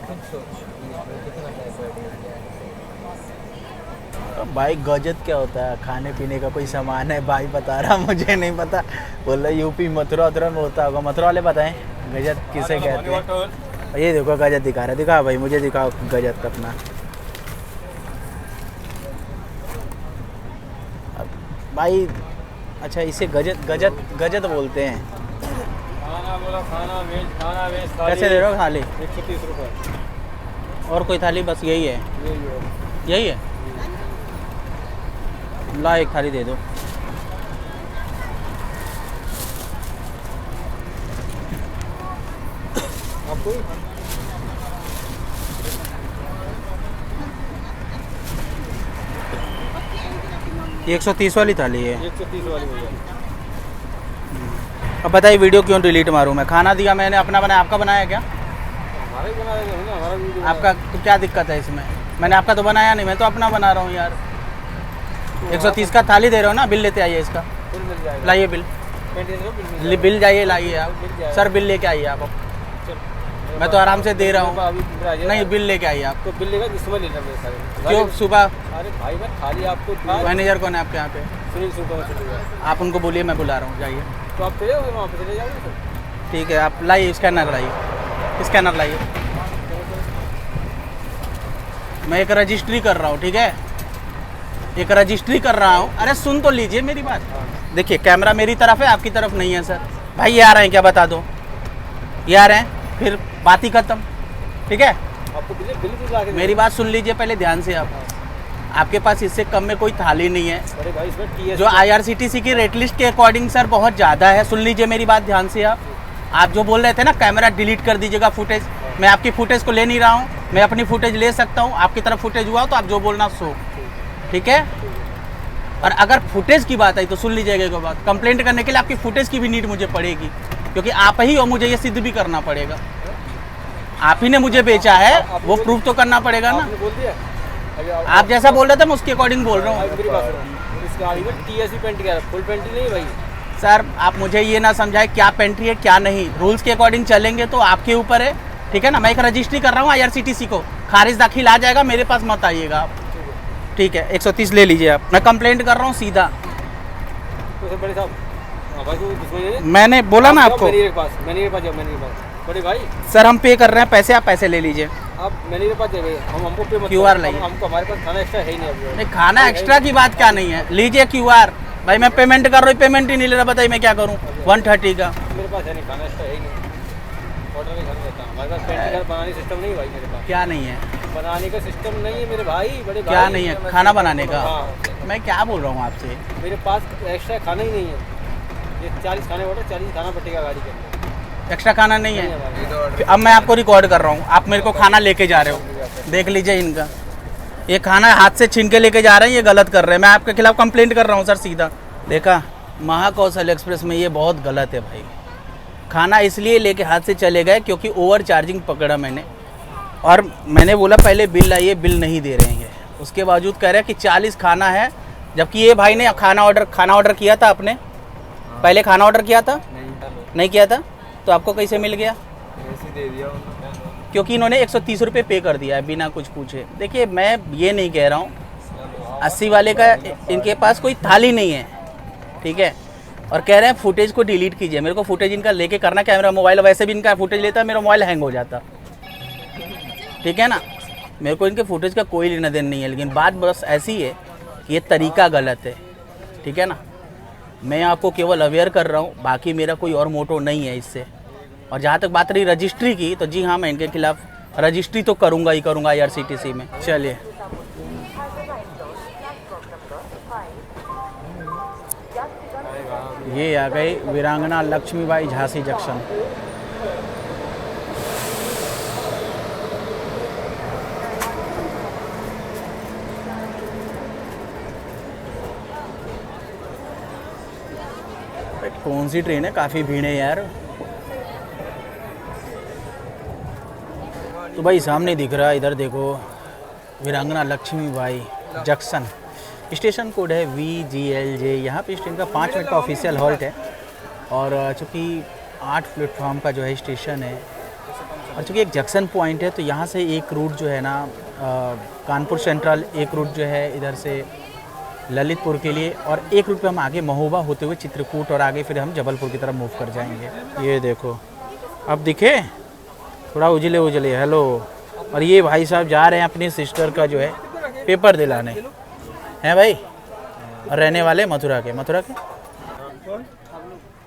भाई गजत क्या होता है? खाने पीने का कोई सामान है भाई, बता रहा, मुझे नहीं पता। बोल रहा यूपी मथुरा उथुरा में होता होगा, मथुरा वाले बताएं गजत किसे कहते हैं। ये देखो गजत दिखा रहा है, दिखा भाई, मुझे दिखाओ गजत अपना। भाई अच्छा, इसे गजत बोलते हैं। खाना वेज कैसे दे रहे हो थाली? 130 रुपये। और कोई थाली? बस यही है, यही है। ला एक थाली दे दो। आपको 130 वाली थाली है। 130 वाली भैया। अब बताइए वीडियो क्यों डिलीट मारूं मैं? खाना दिया मैंने, अपना बनाया, आपका बनाया क्या? हमारा ही बना देंगे ना, हमारा वीडियो। आपका तो क्या दिक्कत है इसमें? मैंने आपका तो बनाया नहीं, मैं तो अपना बना रहा हूँ यार। 130 का थाली दे रहे हो ना, बिल लेते आइए इसका। बिल मिल जाएगा। लाइए बिल, बिल जाइए लाइए आप। सर बिल लेके आइए आप। मैं तो आराम से दे रहा हूँ। नहीं, बिल लेके आइए आप। तो बिल लेगा जिसमें लेना मेरे सारे। क्यों सुबह? अरे भाई मैं खाली आपको मैनेजर कौन है आपके यहाँ पे? सुनील सूखा में चले गया। आप उनको बोलिए मैं बुला रहा हूँ, जाइए। तो आप चले जाओगे वहाँ पे, चले जाओगे तो। ठीक है, आप लाइए स्कैनर, लाइए स्कैनर लाइए। मैं एक रजिस्ट्री कर रहा हूँ, ठीक है, एक रजिस्ट्री कर रहा हूँ। अरे सुन तो लीजिए मेरी बात। देखिए कैमरा मेरी तरफ है, आपकी तरफ नहीं है सर। भाई ये आ रहे हैं क्या, बता दो। ये आ रहे हैं, फिर बात ही खत्म, ठीक है। आपको बिल मेरी बात सुन लीजिए पहले ध्यान से आप। आपके पास इससे कम में कोई थाली नहीं है। अरे भाई इसमें TS जो IRCTC की रेट लिस्ट के अकॉर्डिंग सर बहुत ज़्यादा है। सुन लीजिए मेरी बात ध्यान से आप। आप जो बोल रहे थे ना कैमरा डिलीट कर दीजिएगा फुटेज, मैं आपकी फुटेज को ले नहीं रहा हूँ, मैं अपनी फुटेज ले सकता हूँ। आपकी तरफ फुटेज हुआ तो आप जो बोलना सो, ठीक है। और अगर फुटेज की बात आई तो सुन लीजिएगा एक बात, कंप्लेंट करने के लिए आपकी फुटेज की भी नीड मुझे पड़ेगी, क्योंकि आप ही और मुझे ये सिद्ध भी करना पड़ेगा। आप ही ने मुझे बेचा है, वो प्रूफ तो करना पड़ेगा ना। बोल दिया। आप जैसा बोल रहे थे मैं उसके अकॉर्डिंग बोल रहा हूँ। मेरी बात सुनो, इस गाड़ी में TS पेंट किया है, फुल पेंट नहीं भाई। सर आप मुझे ये ना समझाए क्या पेंट्री है क्या नहीं, रूल्स के अकॉर्डिंग चलेंगे तो आपके ऊपर है, ठीक है ना। मैं एक रजिस्ट्री कर रहा हूँ IRCTC को, खारिज दाखिल आ जाएगा, मेरे पास मत आइएगा आप, ठीक है। 130 ले लीजिए आप, मैं कंप्लेंट कर रहा हूँ सीधा। तो बड़े साहब, भाई तो मैंने बोला ना आपको, मैनेजर के पास बड़े भाई। सर हम पे कर रहे हैं पैसे, आप पैसे ले लीजिए। आप मैनेजर के पास जाइए, हमको पे मत QR लाइए। हमको हमारे पास खाना एक्स्ट्रा है ही नहीं अभी। नहीं खाना एक्स्ट्रा की बात क्या नहीं है, लीजिए QR। भाई मैं पेमेंट कर रहा हूँ, पेमेंट ही नहीं ले रहा, बताइए मैं क्या करूँ? 130 का मेरे पास है नहीं, खाना एक्स्ट्रा है ही नहीं। ऑर्डर के घर रहता हूँ, हमारे पास पेंट घर बनाने सिस्टम नहीं भाई मेरे पास। क्या नहीं है? बनाने का सिस्टम नहीं है मेरे भाई, बड़े भाई। क्या नहीं है? खाना बनाने का? हाँ। मैं क्या बोल रहा हूँ आपसे? मेरे पास एक्स्ट्रा खाना ही नहीं है। ये 40 खाने ऑर्डर, 40 खाना पटेगा गाड़ी के अंदर। एक्स्ट्रा खाना नहीं है? हमारे अब मैं आपको रिकॉर्ड कर रहा हूँ, आप मेरे को खाना लेके जा रहे हो, देख लीजिए इनका ये खाना हाथ से छीन के लेके जा रहे हैं, ये गलत कर रहे हैं। मैं आपके खिलाफ कंप्लेंट कर रहा हूँ सर सीधा। देखा महाकौशल एक्सप्रेस में ये बहुत गलत है भाई। खाना इसलिए लेके हाथ से चले गए क्योंकि ओवर चार्जिंग पकड़ा मैंने, और मैंने बोला पहले बिल लाइए, बिल नहीं दे रहे हैं। उसके बावजूद कह रहे हैं कि 40 खाना है, जबकि ये भाई ने खाना ऑर्डर किया था। आपने पहले खाना ऑर्डर किया था? नहीं किया था, तो आपको कैसे मिल गया? ऐसे दे दिया। क्योंकि इन्होंने 130 रुपये पे कर दिया है बिना कुछ पूछे। देखिए मैं ये नहीं कह रहा हूँ, 80 वाले का इनके पास कोई थाली नहीं है, ठीक है, और कह रहे हैं फुटेज को डिलीट कीजिए। मेरे को फुटेज इनका लेके करना क्या, मेरा मोबाइल वैसे भी इनका फुटेज लेता है, मेरा मोबाइल हैंग हो जाता, ठीक है ना। मेरे को इनके फुटेज का कोई लेना देना नहीं है, लेकिन बात बस ऐसी है कि ये तरीका गलत है, ठीक है ना। मैं आपको केवल अवेयर कर रहा हूँ, बाकी मेरा कोई और मोटो नहीं है इससे। और जहाँ तक बात रही रजिस्ट्री की, तो जी हाँ मैं इनके खिलाफ रजिस्ट्री तो करूँगा ही करूँगा IRCTC में। चलिए ये आ गई वीरांगना लक्ष्मीबाई झांसी जंक्शन। कौन सी ट्रेन है, काफ़ी भीड़ है यार। तो भाई सामने दिख रहा है, इधर देखो, वीरांगना लक्ष्मीबाई जंक्शन। स्टेशन कोड है VGLJ। यहाँ पे इस ट्रेन का 5 मिनट का ऑफिशियल हॉल्ट है। और चूँकि 8 प्लेटफॉर्म का जो है स्टेशन है, और चूँकि एक जंक्शन पॉइंट है, तो यहाँ से एक रूट जो है ना कानपुर सेंट्रल, एक रूट जो है इधर से ललितपुर के लिए, और एक रूट पे हम आगे महोबा होते हुए चित्रकूट, और आगे फिर हम जबलपुर की तरफ मूव कर जाएंगे। ये देखो अब दिखे, थोड़ा उजले उजले, हेलो। और ये भाई साहब जा रहे हैं अपनी सिस्टर का जो है पेपर दिलाने, हैं भाई, और रहने वाले मथुरा के।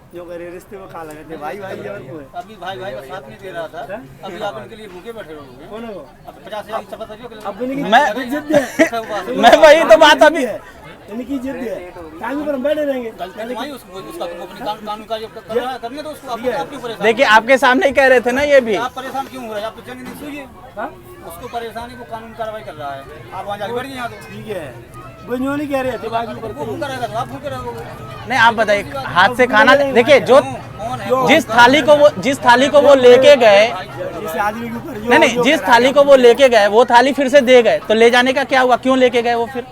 जो करे रिश्ते में खा लगे थे भाई अभी भाई का साथ नहीं दे रहा था, अभी आप उनके लिए भूखे बैठे रहोगे। कौन है वो? अब 50,000 की शपथ मैं वही तो बात अभी इनकी जिद है, टाइम पर हम बैठे रहेंगे। उसका तो अपनी कानून कार्य करने दो उसको, आप क्यों परेशान? देखिए आपके सामने ही कह रहे थे ना, ये भी आप परेशान क्यों हो रहे हैं? आप तो जंग नहीं सुनिए, उसको परेशानी को कानून कार्रवाई कर रहा है, आप वहाँ जाके बैठ गए। यहाँ तो ठीक है, वो नहीं कह रहे थे, वो भूखा रहेगा तो आप भूखे रहोगे। नहीं, आप बताइए, हाथ से खाना, देखिए जो जिस थाली को वो लेके गए, नहीं जिस थाली को वो लेके गए, वो थाली फिर से दे गए, तो ले जाने का क्या हुआ? क्यों लेके गए वो? फिर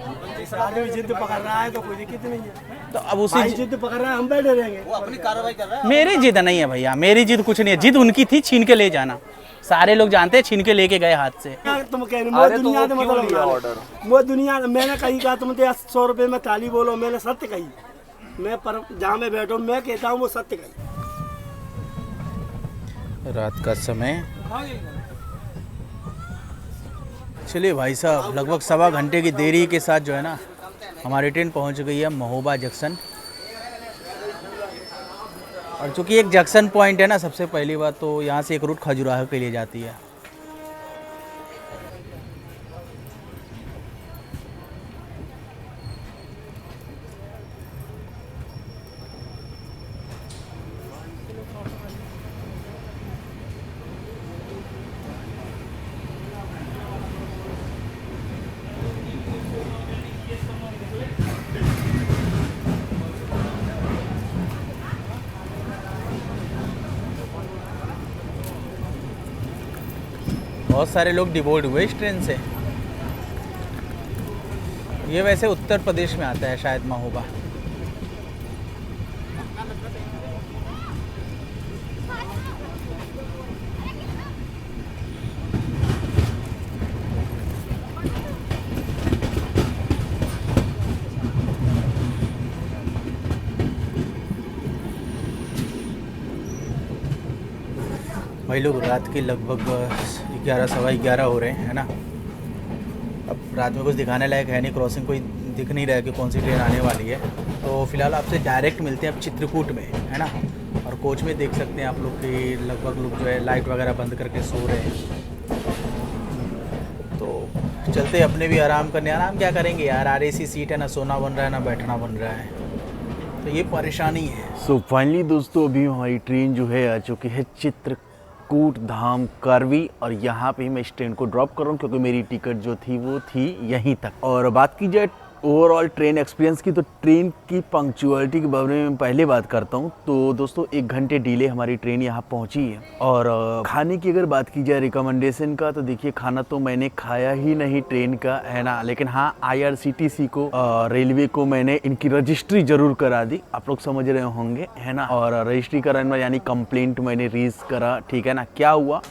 आदमी जिद पकड़ रहा है तो कोई दिक्कत नहीं है। तो अब उसी जिद पकड़ रहा है, हम बैठे रहेंगे, वो अपनी कार्रवाई कर रहा है। मेरी जिद नहीं है भैया, मेरी जिद कुछ नहीं है, जिद उनकी थी छीन के ले जाना। सारे लोग जानते हैं छीन के लेके गए हाथ से। तुम कह रहे दुनिया में मतलब वो दुनिया, मैंने कहीं कहा तुम 100 रुपए में थाली बोलो, मैंने सत्य कही। मैं पर जहाँ में बैठो मैं कहता हूँ वो सत्य कही। रात का समय, चलिए भाई साहब, लगभग 1.25 घंटे की देरी के साथ जो है ना हमारी ट्रेन पहुंच गई है महोबा जंक्शन। और चूँकि एक जंक्शन पॉइंट है ना, सबसे पहली बात तो यहाँ से एक रूट खजुराहो के लिए जाती है। बहुत सारे लोग डिवोर्ड हुए इस ट्रेन से। ये वैसे उत्तर प्रदेश में आता है शायद महोबा। भाई लोग रात के लगभग 11 सवा 11 हो रहे हैं, है ना। अब रात में कुछ दिखाने लायक है नहीं, क्रॉसिंग कोई दिख नहीं रहा है कि कौन सी ट्रेन आने वाली है। तो फिलहाल आपसे डायरेक्ट मिलते हैं अब चित्रकूट में, है ना। और कोच में देख सकते हैं आप लोग कि लगभग लोग जो है लाइट वगैरह बंद करके सो रहे हैं। तो चलते अपने भी आराम करने। आराम क्या करेंगे यार, RAC सीट है, ना सोना बन रहा है ना बैठना बन रहा है, तो ये परेशानी है। सो फाइनली दोस्तों, अभी हमारी ट्रेन जो है आ चुकी है चित्रकूट धाम करवी, और यहाँ पे मैं इस ट्रेन को ड्रॉप कर रहा हूँ क्योंकि मेरी टिकट जो थी वो थी यहीं तक। और बात की जाए ओवरऑल ट्रेन एक्सपीरियंस की, तो ट्रेन की पंक्चुअलिटी के बारे में पहले बात करता हूँ। तो दोस्तों 1 घंटे डिले हमारी ट्रेन यहाँ पहुँची है। और खाने की अगर बात की जाए रिकमेंडेशन का, तो देखिए खाना तो मैंने खाया ही नहीं ट्रेन का, है ना। लेकिन हाँ, IRCTC को रेलवे को मैंने इनकी रजिस्ट्री जरूर करा दी, आप लोग समझ रहे होंगे, है ना। और रजिस्ट्री कराने में यानी कंप्लेंट मैंने रेज करा, ठीक है ना। क्या हुआ,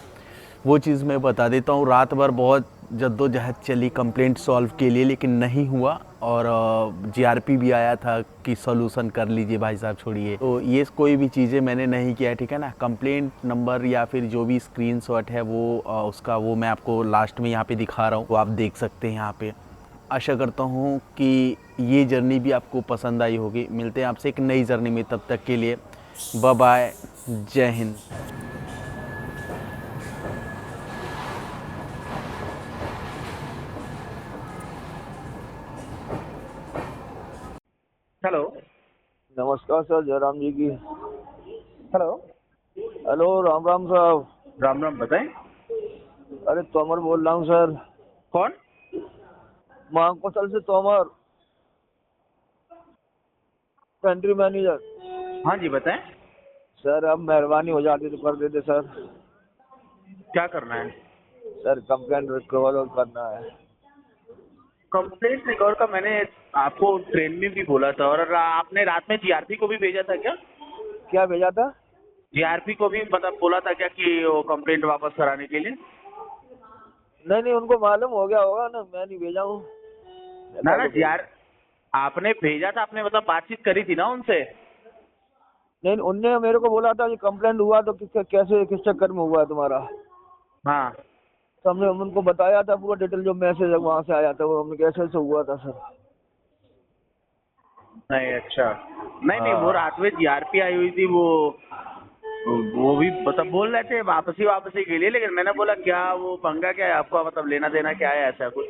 वो चीज़ मैं बता देता हूँ। रात भर बहुत जद्दोजहद चली कंप्लेंट सॉल्व के लिए, लेकिन नहीं हुआ, और जीआरपी भी आया था कि सॉल्यूशन कर लीजिए भाई साहब, छोड़िए। तो ये कोई भी चीज़ें मैंने नहीं किया, ठीक है ना। कंप्लेंट नंबर या फिर जो भी स्क्रीनशॉट है वो उसका वो मैं आपको लास्ट में यहाँ पे दिखा रहा हूँ, वो आप देख सकते हैं यहाँ पे। आशा करता हूँ कि ये जर्नी भी आपको पसंद आई होगी। मिलते हैं आपसे एक नई जर्नी में, तब तक के लिए बाय बाय, जय हिंद। हेलो। नमस्कार सर, जयराम जी की। हेलो। हेलो, राम राम साहब। राम राम, बताएं। अरे तोमर बोल रहा हूँ सर, कौन? मांगकोसल से तोमर, कंट्री मैनेजर। हाँ जी, बताएं। सर अब मेहरबानी हो जाती तो कर देते सर। क्या करना है? सर कंप्लेंट रिकवर करना है। कंप्लेंट रिकॉर्ड का मैंने आपको ट्रेन में भी बोला था, और आपने रात में जीआरपी को भी भेजा था क्या? क्या भेजा था? जीआरपी को भी मतलब बोला था क्या कि वो कंप्लेंट वापस कराने के लिए? नहीं नहीं, उनको मालूम हो गया होगा ना, मैं नहीं भेजा हूँ। ना जीआर आपने भेजा था, आपने मतलब बातचीत करी थी ना उनसे? नहीं, उनने मेरे को बोला था कि कंप्लेंट हुआ तो कैसे किस चक्कर में हुआ है तुम्हारा। हाँ, तो हमने उनको बताया था पूरा डिटेल, जो मैसेज वहाँ से आया था वो हमने कैसे से हुआ था सर। नहीं अच्छा, नहीं वो रात में जीआरपी आई हुई थी, वो भी मतलब बोल रहे थे वापसी के लिए, लेकिन मैंने बोला क्या वो पंगा क्या है आपका, मतलब लेना देना क्या है ऐसा कुछ?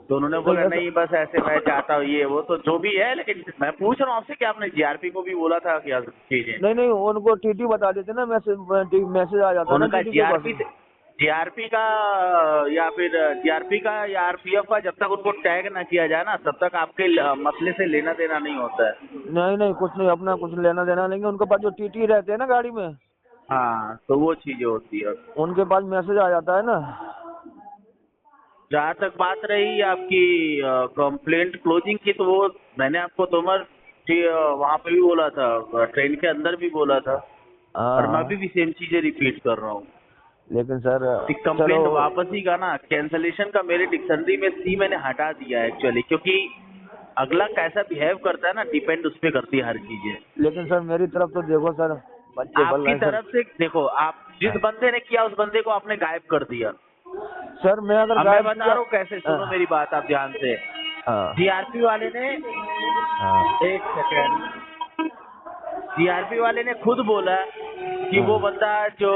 तो उन्होंने बोला नहीं बस ऐसे मैं चाहता हूँ ये वो, तो जो भी है, लेकिन मैं पूछ रहा हूँ आपसे कि आपने जीआरपी को भी बोला था क्या चीजें? नहीं, उनको टीटी बता देते ना, मैसेज आ जाता है उनका ना जीआरपी का या आरपीएफ का जब तक उनको टैग ना किया जाए ना, तब तक आपके मसले से लेना देना नहीं होता है। नहीं कुछ नहीं, अपना कुछ लेना देना नहीं। उनके पास जो टीटी रहते हैं ना गाड़ी में, हाँ, तो वो चीजें होती है, उनके पास मैसेज आ जाता है ना। जहाँ तक बात रही आपकी कंप्लेंट क्लोजिंग की, तो वो मैंने आपको तोमर वहाँ पे भी बोला था, ट्रेन के अंदर भी बोला था, और मैं भी सेम चीजें रिपीट कर रहा हूँ। लेकिन सर कंप्लेंट वापसी का ना, कैंसलेशन का मेरे डिक्शनरी में सी मैंने हटा दिया एक्चुअली, क्योंकि अगला कैसा बिहेव करता है ना, डिपेंड उस पर करती है हर चीजें। लेकिन सर मेरी तरफ तो देखो सर, बच्चे आपकी तरफ से देखो, आप जिस बंदे ने किया उस बंदे को आपने गायब कर दिया सर। मैं अगर मैं बता रहा हूँ कैसे, सुनो मेरी बात आप ध्यान से। जीआरपी वाले ने एक सेकेंड, जीआरपी वाले ने खुद बोला कि वो बंदा जो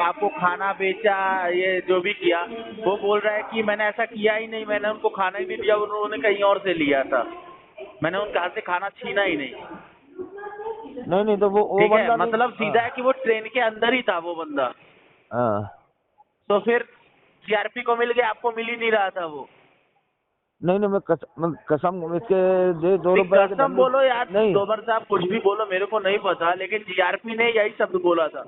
आपको खाना बेचा, ये जो भी किया, वो बोल रहा है कि मैंने ऐसा किया ही नहीं, मैंने उनको खाना ही नहीं दिया, उन्होंने कहीं और से लिया था, मैंने उनके हाथ से खाना छीना ही नहीं। नहीं तो वो ठीक बंदा है, मतलब सीधा है कि वो ट्रेन के अंदर ही था वो बंदा। तो फिर जीआरपी को मिल गया, आपको मिल ही नहीं रहा था वो। नहीं मैं कसम इसके दे 2 रुपए कसम बोलो यार, तोमर साहब कुछ भी बोलो, मेरे को नहीं पता, लेकिन जीआरपी ने यही शब्द बोला था।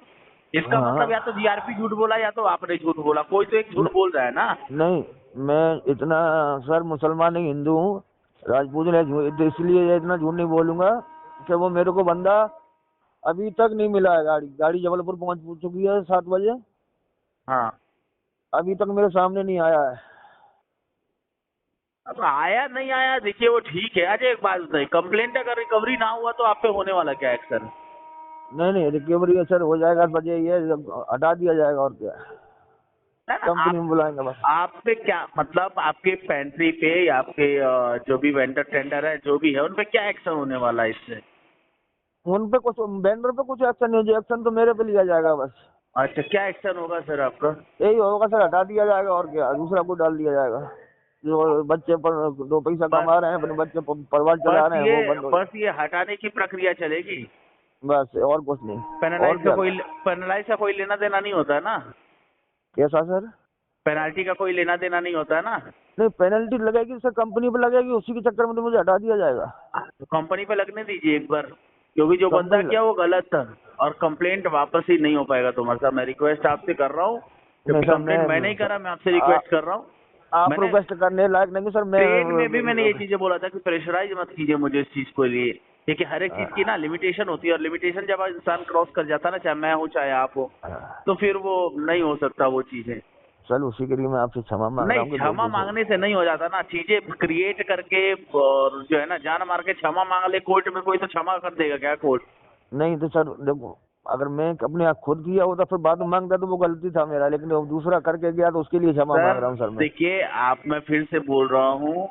इसका मतलब या तो जीआरपी झूठ बोला या तो आपने झूठ बोला, कोई तो एक झूठ बोल रहा है ना। नहीं, मैं इतना सर मुसलमान नहीं, हिंदू हूँ, राजपूत है, तो इसलिए इतना झूठ नहीं बोलूंगा कि वो मेरे को बंदा अभी तक नहीं मिला है। गाड़ी जबलपुर पहुंच चुकी है 7 बजे। हाँ, अभी तक मेरे सामने नहीं आया है। अब आया नहीं आया देखिए वो ठीक है। अच्छा एक बात बताइए, कंप्लेंट अगर रिकवरी ना हुआ तो आप पे होने वाला क्या एक्शन? नहीं रिकवरी सर हो जाएगा, बजे ये हटा दिया जाएगा और क्या, कंपनी में बुलाएंगे बस। आप पे क्या मतलब, आपके पेंट्री पे या आपके जो भी वेंडर टेंडर है जो भी है, उन पे क्या एक्शन होने वाला है इससे? उन पे कुछ वेंडर पे कुछ एक्शन नहीं, जो एक्शन तो मेरे पे लिया जाएगा बस। अच्छा, क्या एक्शन होगा सर आपका? यही होगा सर, हटा दिया जाएगा और क्या, दूसरा को डाल दिया जाएगा। जो बच्चे पर 2 पैसा कमा रहे हैं, अपने बच्चे परिवार चला रहे हैं, वो बंद। बस ये हटाने की प्रक्रिया चलेगी बस, और कुछ नहीं। पेनल्टी का कोई लेना देना नहीं होता है ना? कैसा सर? पेनल्टी का कोई लेना देना नहीं होता है ना? नहीं, पेनल्टी लगेगी सर, कंपनी पे लगेगी, उसी के चक्कर में तो मुझे हटा दिया जाएगा। तो कंपनी पे लगने दीजिए एक बार, क्योंकि जो बंदा किया वो गलत था, और कंप्लेंट वापस ही नहीं हो पाएगा। तुम्हारे साथ मैं रिक्वेस्ट आपसे कर रहा हूँ, क्योंकि कंप्लेंट मैं नहीं करा, मैं आपसे रिक्वेस्ट कर रहा हूँ। आप मैंने- रिक्वेस्ट करने लायक नहीं सर। मैं ट्रेन में भी मैंने ये चीजें बोला था कि प्रेशराइज मत कीजिए मुझे इस चीज को लिए, क्योंकि हर एक चीज की ना लिमिटेशन होती है, और लिमिटेशन जब इंसान क्रॉस कर जाता है ना, चाहे मैं हूँ चाहे आप हो, तो फिर वो नहीं हो सकता वो चीजें। चल उसी के लिए मैं आपसे क्षमा मांग रहा नहीं, हूँ कि क्षमा गलती से- मांगने से नहीं हो जाता ना, चीजें क्रिएट करके और जो है ना जान मार के क्षमा मांग ले कोर्ट में, कोई तो क्षमा कर देगा क्या कोर्ट? नहीं तो सर देखो, अगर मैं अपने आप खुद किया होता फिर बाद में मांगता तो वो गलती था मेरा, लेकिन वो दूसरा करके गया तो उसके लिए क्षमा मांग रहा हूँ सर मैं। देखिए आप, मैं फिर से बोल रहा हूँ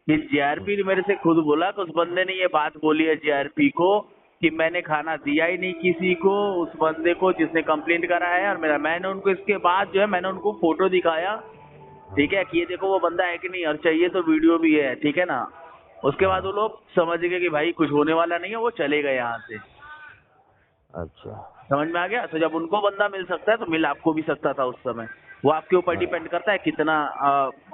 कि जीआरपी ने मेरे से खुद बोला कि उस बंदे ने ये बात बोली है जीआरपी को कि मैंने खाना दिया ही नहीं किसी को, उस बंदे को जिसने कंप्लेंट करा है, और मैंने उनको इसके बाद जो है मैंने उनको फोटो दिखाया, ठीक है, कि ये देखो वो बंदा है कि नहीं, और चाहिए तो वीडियो भी है, ठीक है ना। उसके बाद वो लोग समझ गए कि भाई कुछ होने वाला नहीं है, वो चले गए यहाँ से। अच्छा समझ में आ गया? तो जब उनको बंदा मिल सकता है तो मिल आपको भी सकता था उस समय। वो आपके ऊपर डिपेंड करता है कितना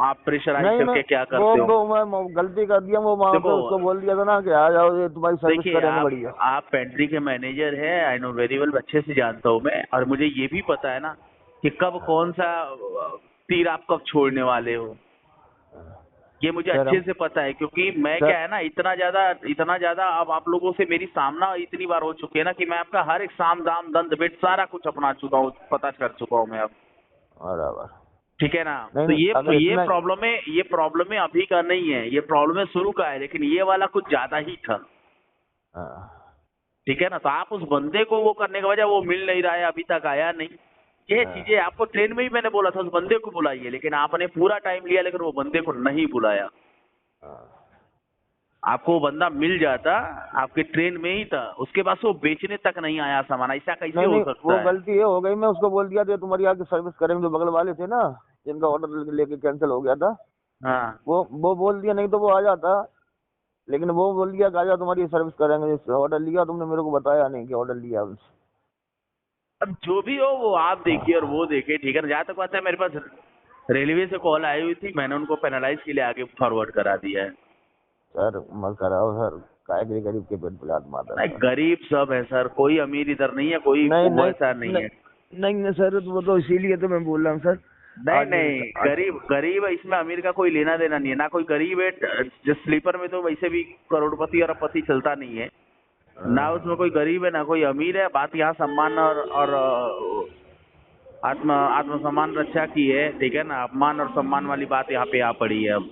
आप प्रेशराइज करके क्या करते हो। मैं गलती कर दिया, वो वहाँ पे देखो, उसको बोल दिया था ना कि आ जाओ, ये तुम्हारी सर्विस देखिए करेंगे बढ़िया। आप पेंट्री के मैनेजर हैं, आई नो वेरी वेल, अच्छे से जानता हूँ मैं, और मुझे ये भी पता है ना कि कब कौन सा तीर आप कब छोड़ने वाले हो, ये मुझे सर, अच्छे से पता है, क्योंकि मैं सर, क्या है ना इतना ज्यादा अब आप लोगों से मेरी सामना इतनी बार हो चुकी है ना कि मैं आपका हर एक साम दाम दंड भेद सारा कुछ अपना चुका हूँ, पता कर चुका हूँ मैं अब, बराबर। ठीक है ना। नहीं, तो नहीं, अगर ये इतना- प्रॉब्लम है अभी का नहीं है, ये प्रॉब्लम है शुरू का है, लेकिन ये वाला कुछ ज्यादा ही था, हाँ, ठीक है ना। तो आप उस बंदे को वो करने के वजह वो मिल नहीं रहा है, अभी तक आया नहीं, ये चीजें आपको ट्रेन में ही मैंने बोला था उस बंदे को बुलाइए, लेकिन आपने पूरा टाइम लिया लेकिन वो बंदे को नहीं बुलाया। आपको वो बंदा मिल जाता, आपके ट्रेन में ही था, उसके पास वो बेचने तक नहीं आया सामान, ऐसा कैसे नहीं, हो सकता वो है? गलती ये हो गई, मैं उसको बोल दिया था तुम्हारी आगे सर्विस करेंगे, जो बगल वाले थे ना जिनका ऑर्डर लेके कैंसिल हो गया था, हाँ, वो बोल दिया, नहीं तो वो आ जाता, लेकिन वो बोल दिया कि आ जाओ तुम्हारी सर्विस करेंगे। ऑर्डर लिया तुमने, मेरे को बताया नहीं कि ऑर्डर लिया उनसे। अब जो भी हो वो आप देखिए और वो देखे, ठीक है ना। जहाँ तक बात है, मेरे पास रेलवे से कॉल आई हुई थी, मैंने उनको पेनलाइज के लिए आगे फॉरवर्ड करा दिया है। सर मत कराओ सर, काय के गरीब के पेट पे लात मारता नहीं, है। गरीब सब है सर, कोई अमीर इधर नहीं है, कोई वो ऐसा नहीं है। नहीं सर, वो तो इसीलिए तो मैं बोल रहा हूँ सर। नहीं, गरीब है, इसमें अमीर का कोई लेना देना नहीं है, ना कोई गरीब है। जो स्लीपर में तो वैसे भी करोड़पति और अरबपति चलता नहीं है, ना उसमें कोई गरीब है ना कोई अमीर है। बात यहाँ सम्मान और आत्मसम्मान रक्षा की है, ठीक है ना। अपमान और सम्मान वाली बात यहाँ पे आ पड़ी है अब,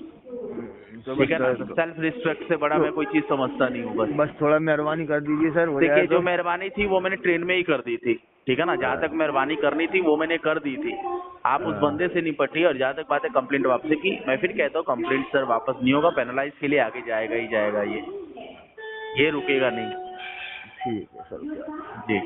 ठीक है ना। सेल्फ रिस्पेक्ट से बड़ा मैं कोई चीज समझता नहीं हूँ। बस थोड़ा मेहरबानी कर दीजिए सर। देखिए, जो मेहरबानी थी वो मैंने ट्रेन में ही कर दी थी, ठीक है ना। जहाँ तक मेहरबानी करनी थी वो मैंने कर दी थी। आप उस बंदे से निपटिए, और जहाँ तक बात है कंप्लेंट वापसी की, मैं फिर कहता हूँ कंप्लेंट सर वापस नहीं होगा, पेनलाइज के लिए आगे जाएगा ही जाएगा, ये रुकेगा नहीं। ठीक है सर। जी।